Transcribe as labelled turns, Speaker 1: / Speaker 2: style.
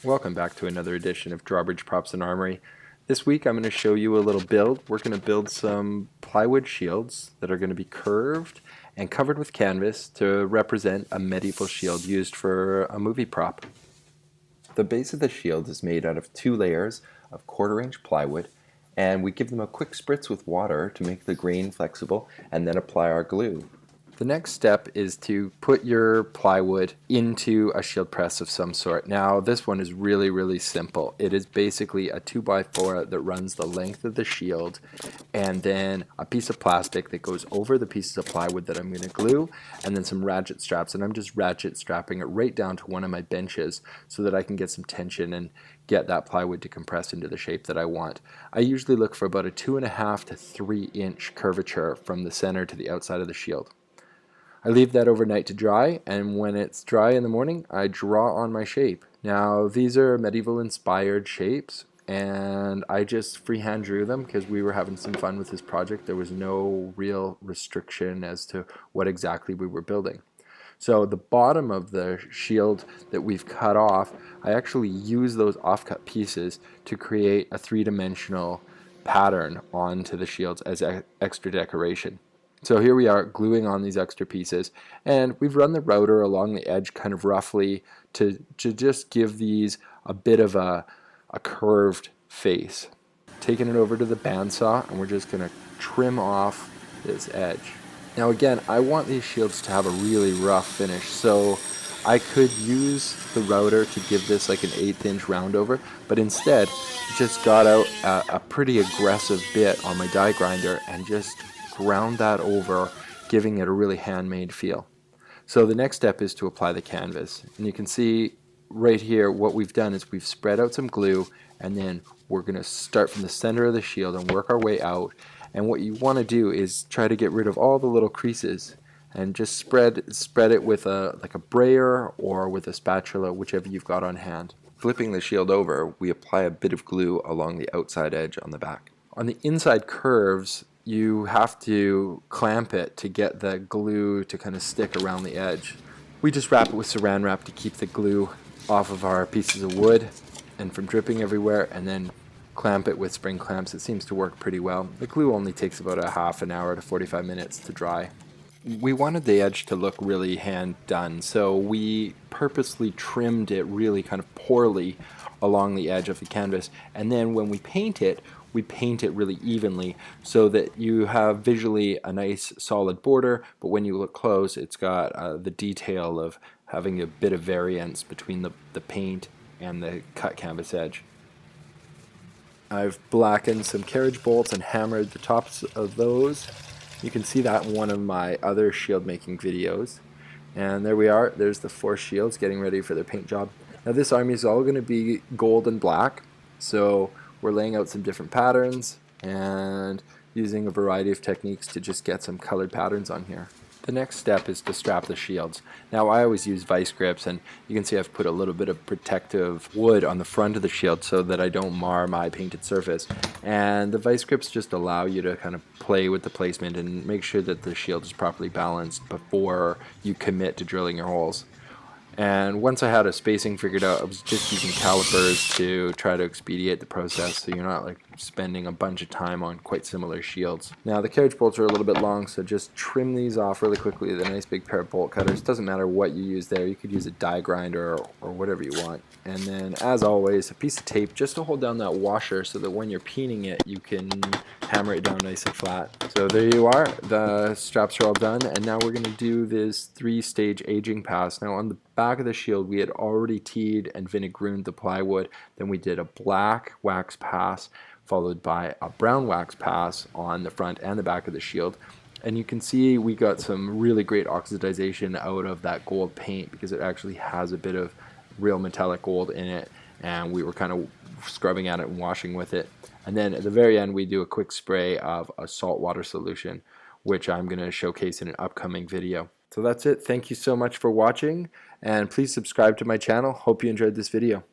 Speaker 1: Welcome back to another edition of Drawbridge Props and Armory. This week I'm going to show you a little build. We're going to build some plywood shields that are going to be curved and covered with canvas to represent a medieval shield used for a movie prop. The base of the shield is made out of 2 layers of 1/4-inch plywood, and we give them a quick spritz with water to make the grain flexible and then apply our glue. The next step is to put your plywood into a shield press of some sort. Now this one is really simple. It is basically a 2x4 that runs the length of the shield and then a piece of plastic that goes over the pieces of plywood that I'm going to glue, and then some ratchet straps, and I'm just ratchet strapping it right down to one of my benches so that I can get some tension and get that plywood to compress into the shape that I want. I usually look for about a 2.5 to 3 inch curvature from the center to the outside of the shield. I leave that overnight to dry, and when it's dry in the morning, I draw on my shape. Now these are medieval inspired shapes, and I just freehand drew them because we were having some fun with this project. There was no real restriction as to what exactly we were building. So the bottom of the shield that we've cut off, I actually use those offcut pieces to create a 3-dimensional pattern onto the shields as extra decoration. So here we are gluing on these extra pieces, and we've run the router along the edge kind of roughly to just give these a bit of a curved face. Taking it over to the bandsaw, and we're just going to trim off this edge. Now again, I want these shields to have a really rough finish, so I could use the router to give this like an 1/8 inch round over, but instead just got out a pretty aggressive bit on my die grinder and just ground that over, giving it a really handmade feel. So the next step is to apply the canvas, and you can see right here what we've done is we've spread out some glue, and then we're going to start from the center of the shield and work our way out. And what you want to do is try to get rid of all the little creases and just spread it with like a brayer or with a spatula, whichever you've got on hand. Flipping the shield over, we apply a bit of glue along the outside edge on the back. On the inside curves, you have to clamp it to get the glue to kind of stick around the edge. We just wrap it with saran wrap to keep the glue off of our pieces of wood and from dripping everywhere, and then clamp it with spring clamps. It seems to work pretty well. The glue only takes about a half an hour to 45 minutes to dry. We wanted the edge to look really hand done, so we purposely trimmed it really kind of poorly along the edge of the canvas, and then when we paint it really evenly so that you have visually a nice solid border, but when you look close it's got the detail of having a bit of variance between the paint and the cut canvas edge. I've blackened some carriage bolts and hammered the tops of those. You can see that in one of my other shield making videos. And there we are, there's the 4 shields getting ready for their paint job. Now this army is all going to be gold and black, so we're laying out some different patterns and using a variety of techniques to just get some colored patterns on here. The next step is to strap the shields. Now I always use vice grips, and you can see I've put a little bit of protective wood on the front of the shield so that I don't mar my painted surface. And the vice grips just allow you to kind of play with the placement and make sure that the shield is properly balanced before you commit to drilling your holes. And once I had a spacing figured out, I was just using calipers to try to expedite the process so you're not like spending a bunch of time on quite similar shields. Now the carriage bolts are a little bit long, so just trim these off really quickly with a nice big pair of bolt cutters. Doesn't matter what you use there, you could use a die grinder or whatever you want. And then as always, a piece of tape just to hold down that washer so that when you're peening it you can hammer it down nice and flat. So there you are, the straps are all done, and now we're going to do this 3-stage aging pass. Now on the back of the shield we had already teed and vinegreed the plywood, then we did a black wax pass followed by a brown wax pass on the front and the back of the shield. And you can see we got some really great oxidization out of that gold paint because it actually has a bit of real metallic gold in it, and we were kind of scrubbing at it and washing with it. And then at the very end we do a quick spray of a saltwater solution, which I'm going to showcase in an upcoming video. So that's it. Thank you so much for watching, and please subscribe to my channel. Hope you enjoyed this video.